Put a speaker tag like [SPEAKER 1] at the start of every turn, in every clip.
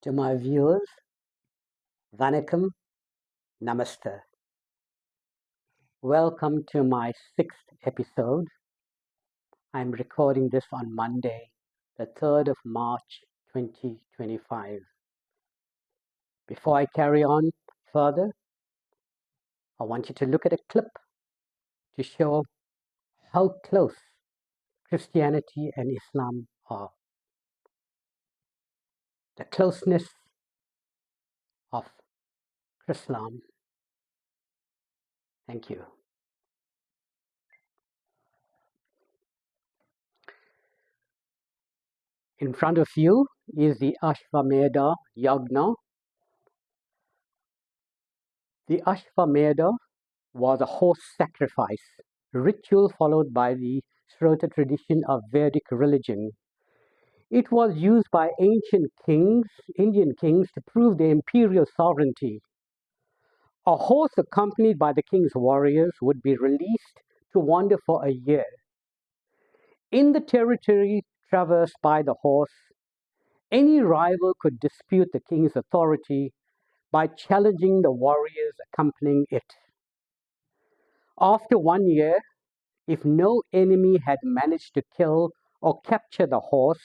[SPEAKER 1] To my viewers, Vanakkam, Namaste. Welcome to my 6th episode. I'm recording this on Monday, the 3rd of March 2025. Before I carry on further, I want you to look at a clip to show how close Christianity and Islam are. The closeness of Islam. Thank you. In front of you is the Ashvamedha Yagna. The Ashvamedha was a horse sacrifice, ritual followed by the Shrota tradition of Vedic religion. It was used by ancient kings, Indian kings, to prove their imperial sovereignty. A horse accompanied by the king's warriors would be released to wander for a year. In the territory traversed by the horse, any rival could dispute the king's authority by challenging the warriors accompanying it. After 1 year, if no enemy had managed to kill or capture the horse,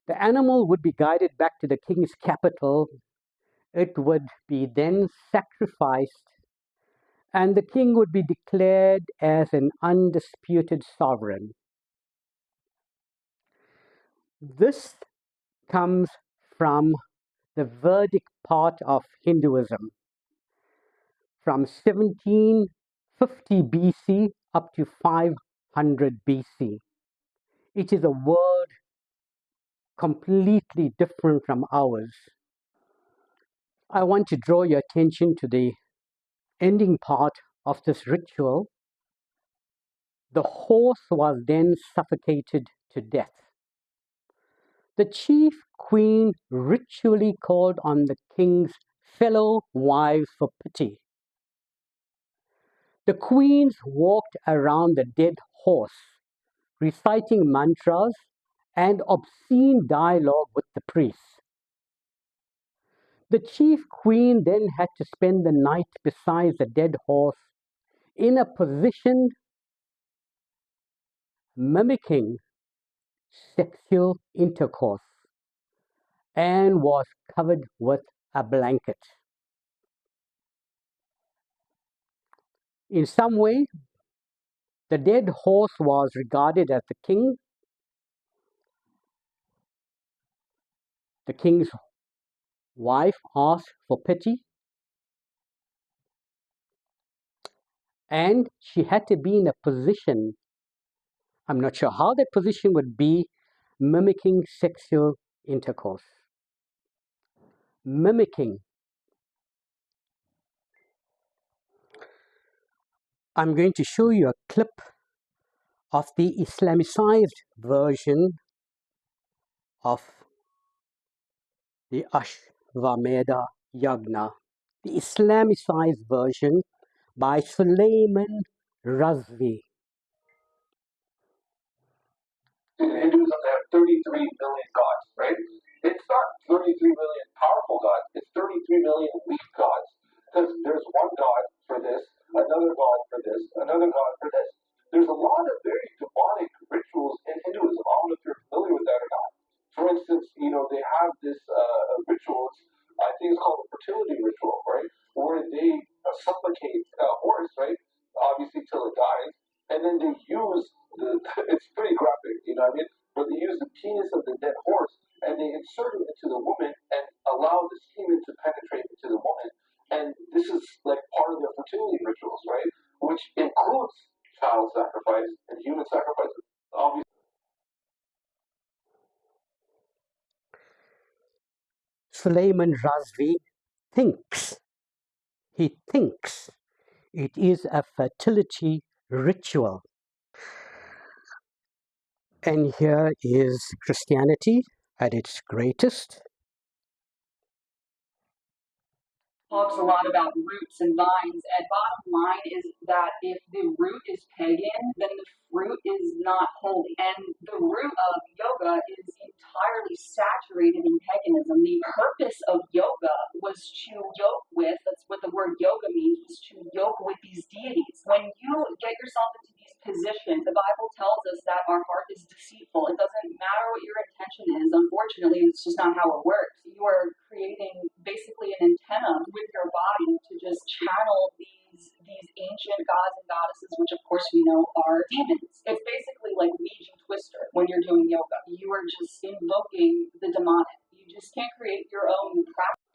[SPEAKER 1] the animal would be guided back to the king's capital. It would be then sacrificed, and the king would be declared as an undisputed sovereign. This comes from the Vedic part of Hinduism. From 1750 BC up to 500 BC. It is a world completely different from ours. I want to draw your attention to the ending part of this ritual. The horse was then suffocated to death. The chief queen ritually called on the king's fellow wives for pity. The queens walked around the dead horse, reciting mantras and obscene dialogue with the priests. The chief queen then had to spend the night beside the dead horse in a position mimicking sexual intercourse and was covered with a blanket. In some way, the dead horse was regarded as the king. The king's wife asked for pity, and she had to be in a position, I'm not sure how that position would be, mimicking sexual intercourse. Mimicking. I'm going to show you a clip of the Islamicized version of the Ashvamedha Yagna, the Islamicized version by Suleiman Razvi.
[SPEAKER 2] In Hinduism, they have 33 million gods, right? It's not 33 million powerful gods, it's 33 million weak gods. Because there's one god for this, another god for this, another god for this. There's a lot of very demonic rituals in Hinduism. I don't know if you're familiar with that or not. For instance, they have this ritual, I think it's called a fertility ritual, right? Where they supplicate a horse, right? Obviously, till it dies. And then they use it's pretty graphic, you know what I mean? But they use the penis of the dead horse and they insert it into the woman and allow the semen to penetrate into the woman. And this is like part of their fertility rituals, right? Which includes child sacrifice and human sacrifice. Obviously.
[SPEAKER 1] Suleiman Razvi thinks it is a fertility ritual. And here is Christianity at its greatest.
[SPEAKER 3] talks a lot about roots and vines, and bottom line is that if the root is pagan, then the fruit is not holy. And the root of yoga is entirely saturated in paganism. The purpose of yoga was to yoke with, that's what the word yoga means, was to yoke with these deities. When you get yourself into these positions, the Bible tells us that our heart is deceitful. It doesn't matter what your intention is. Unfortunately, it's just not how it works. You are creating basically an antenna with your body to just channel these ancient gods and goddesses, which of course we know are demons. It's basically like Ouija Twister when you're doing yoga. You are just invoking the demonic. You just can't create your own practice.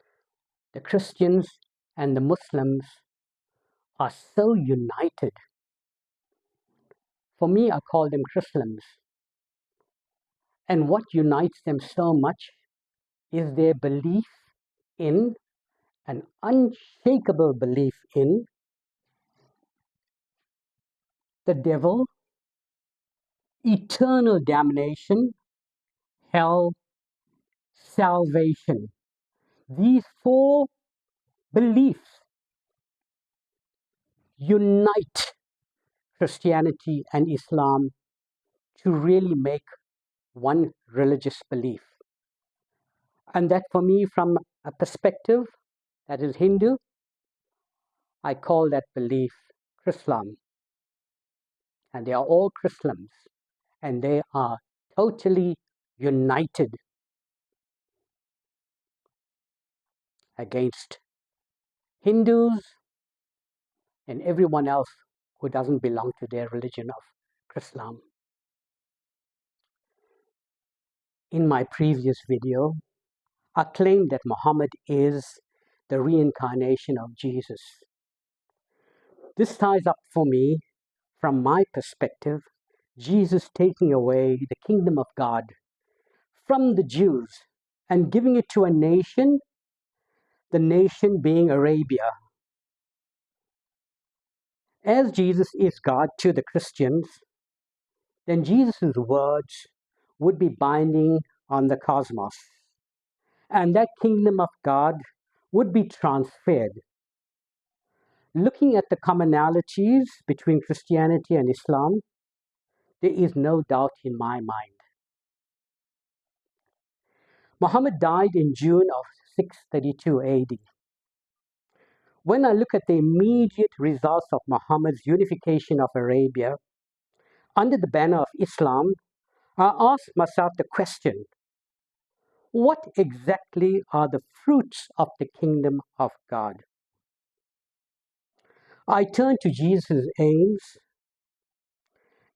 [SPEAKER 1] The Christians and the Muslims are so united. For me, I call them Christians. And what unites them so much is their belief in, an unshakable belief in, the devil, eternal damnation, hell, salvation. These four beliefs unite Christianity and Islam to really make one religious belief. And that for me, from a perspective that is Hindu, I call that belief Chrislam. And they are all Christians, and they are totally united against Hindus and everyone else who doesn't belong to their religion of Chrislam. In my previous video, I claimed that Muhammad is the reincarnation of Jesus. This ties up for me, from my perspective, Jesus taking away the kingdom of God from the Jews and giving it to a nation, the nation being Arabia. As Jesus is God to the Christians, then Jesus' words would be binding on the cosmos. And that kingdom of God would be transferred. Looking at the commonalities between Christianity and Islam, there is no doubt in my mind. Muhammad died in June of 632 AD. When I look at the immediate results of Muhammad's unification of Arabia under the banner of Islam, I ask myself the question, what exactly are the fruits of the kingdom of God? I turn to Jesus' aims,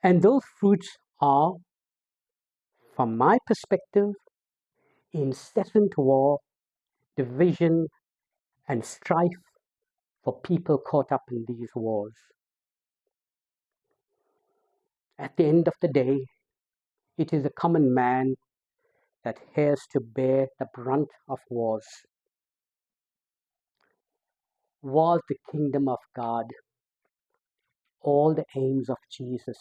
[SPEAKER 1] and those fruits are, from my perspective, incessant war, division, and strife for people caught up in these wars. At the end of the day, it is the common man that has to bear the brunt of wars. Was the kingdom of God all the aims of Jesus?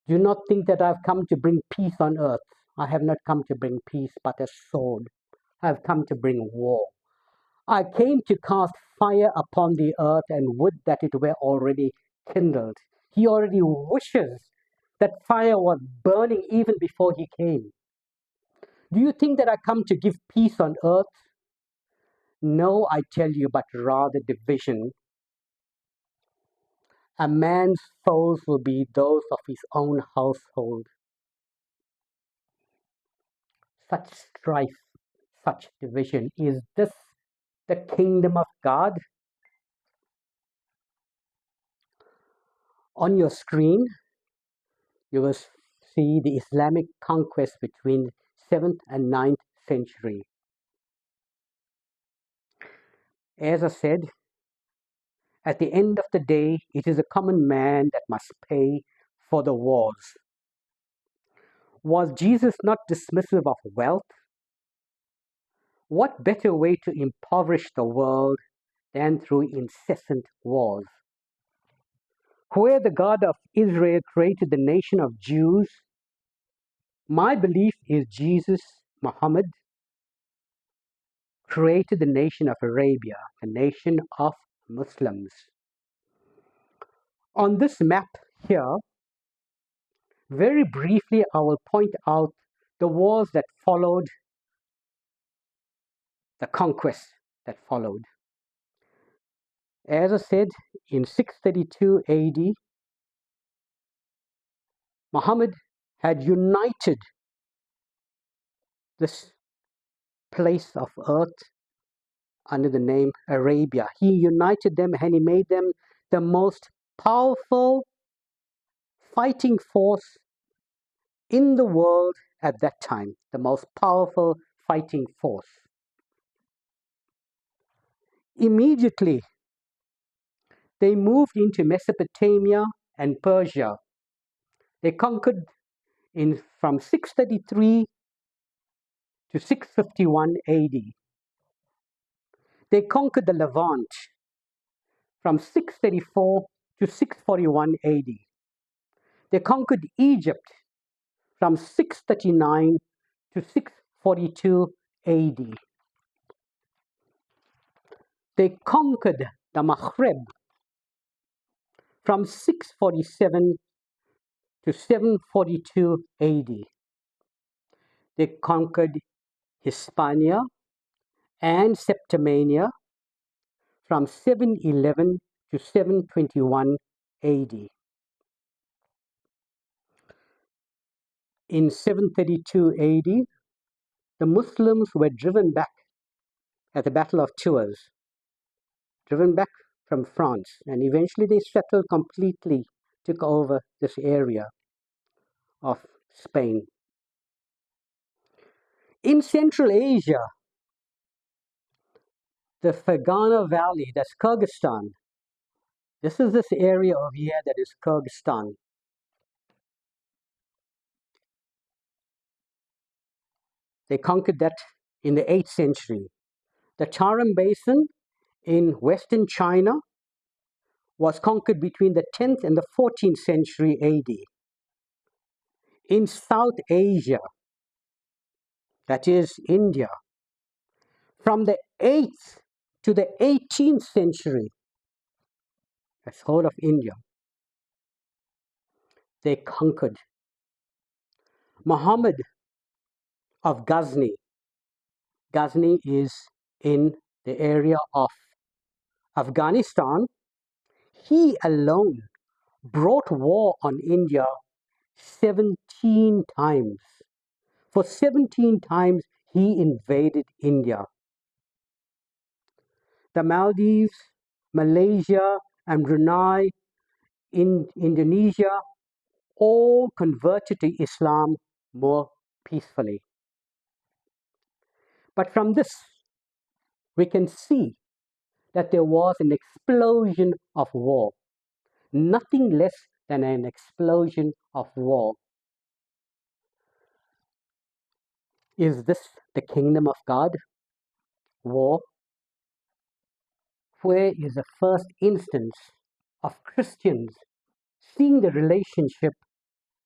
[SPEAKER 1] Do not think that I've come to bring peace on earth. I have not come to bring peace, but a sword. I have come to bring war. I came to cast fire upon the earth and would that it were already kindled. He already wishes that fire was burning even before he came. Do you think that I come to give peace on earth? No, I tell you, but rather division. A man's foes will be those of his own household. Such strife, such division. Is this the kingdom of God? On your screen, you will see the Islamic conquest between 7th and 9th century. As I said, at the end of the day, it is a common man that must pay for the wars. Was Jesus not dismissive of wealth? What better way to impoverish the world than through incessant wars? Where the God of Israel created the nation of Jews, my belief is Jesus, Muhammad, created the nation of Arabia, the nation of Muslims. On this map here, very briefly, I will point out the wars that followed, the conquest that followed. As I said, in 632 AD, Muhammad had united this place of earth under the name Arabia. He united them and he made them the most powerful fighting force in the world at that time, the most powerful fighting force. Immediately, they moved into Mesopotamia and Persia. They conquered from 633 to 651 AD. They conquered the Levant from 634 to 641 AD. They conquered Egypt from 639 to 642 AD. They conquered the Maghreb from 647 to 742 AD. They conquered Hispania and Septimania from 711 to 721 AD. In 732 AD, the Muslims were driven back at the Battle of Tours, driven back from France, and eventually they settled completely, took over this area of Spain. In Central Asia, the Fergana Valley, that's Kyrgyzstan. This is this area over here that is Kyrgyzstan. They conquered that in the 8th century. The Tarim Basin in western China was conquered between the 10th and the 14th century AD. In South Asia, that is India, from the 8th to the 18th century, that's whole of India, they conquered. Muhammad of Ghazni. Ghazni is in the area of Afghanistan. He alone brought war on India 17 times. For 17 times, he invaded India. The Maldives, Malaysia, and Brunei, in Indonesia, all converted to Islam more peacefully. But from this, we can see that there was an explosion of war. Nothing less than an explosion of war. Is this the kingdom of God? War? Where is the first instance of Christians seeing the relationship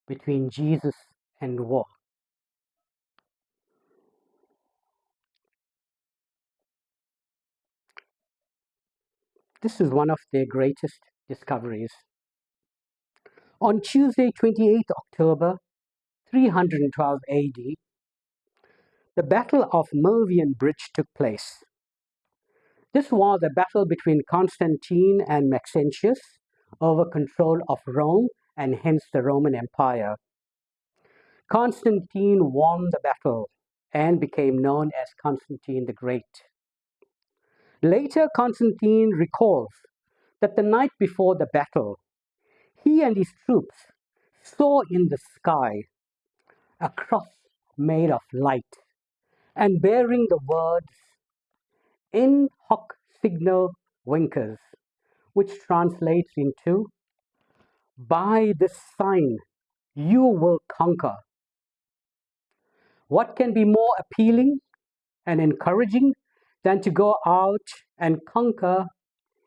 [SPEAKER 1] between Jesus and war? This is one of their greatest discoveries. On Tuesday, 28 October 312 AD, the Battle of Milvian Bridge took place. This was a battle between Constantine and Maxentius over control of Rome and hence the Roman Empire. Constantine won the battle and became known as Constantine the Great. Later, Constantine recalls that the night before the battle, he and his troops saw in the sky a cross made of light and bearing the words "In hoc signo vinces," which translates into "By this sign you will conquer." What can be more appealing and encouraging than to go out and conquer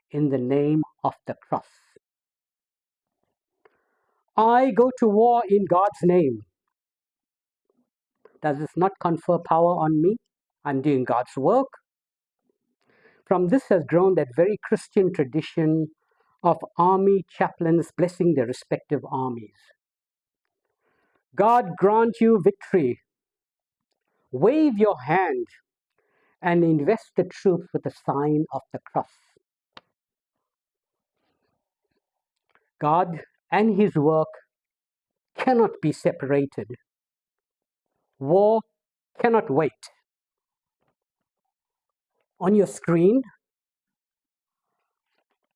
[SPEAKER 1] in the name of the cross? I go to war in God's name. Does this not confer power on me? I'm doing God's work. from this has grown that very Christian tradition of army chaplains blessing their respective armies. God grant you victory. Wave your hand and invest the troops with the sign of the cross. God and his work cannot be separated. War cannot wait. On your screen,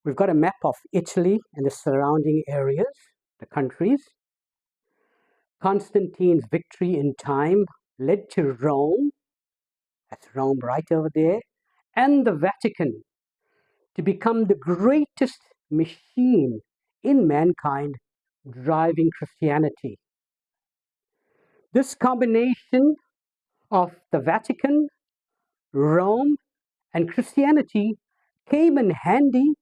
[SPEAKER 1] we've got a map of Italy and the surrounding areas, the countries. Constantine's victory in time led to Rome, that's Rome right over there, and the Vatican to become the greatest machine in mankind driving Christianity. This combination of the Vatican, Rome, and Christianity came in handy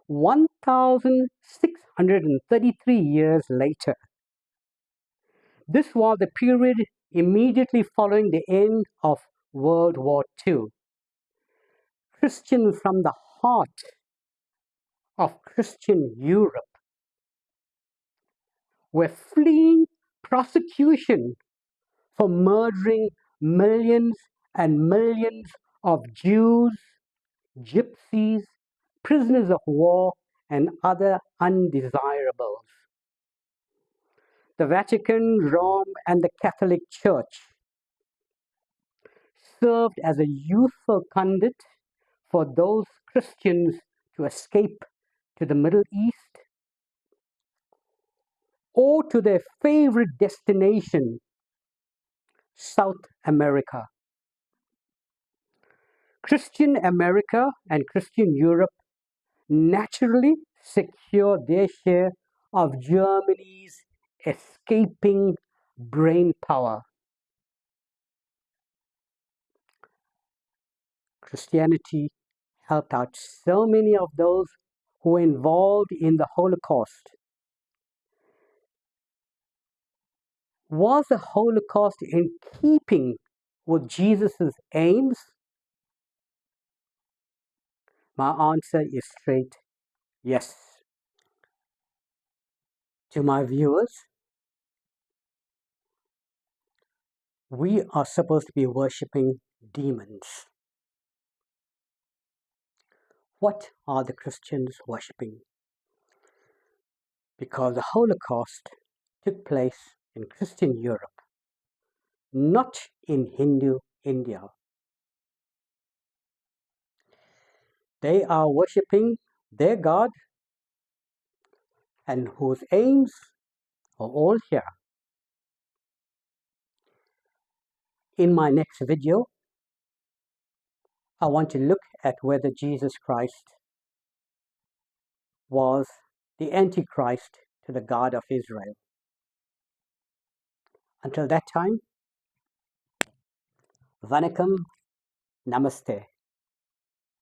[SPEAKER 1] 1,633 years later. This was the period immediately following the end of World War II. Christians from the heart of Christian Europe were fleeing prosecution for murdering millions and millions of Jews, gypsies, prisoners of war, and other undesirables. The Vatican, Rome, and the Catholic Church served as a useful conduit for those Christians to escape to the Middle East or to their favorite destination, South America. Christian America and Christian Europe naturally secured their share of Germany's escaping brain power. Christianity helped out so many of those who were involved in the Holocaust. Was the Holocaust in keeping with Jesus' aims? My answer is straight yes. To my viewers, we are supposed to be worshipping demons. What are the Christians worshipping? Because the Holocaust took place in Christian Europe, not in Hindu India. They are worshipping their God and whose aims are all here. In my next video, I want to look at whether Jesus Christ was the Antichrist to the God of Israel. Until that time, Vanakkam, Namaste.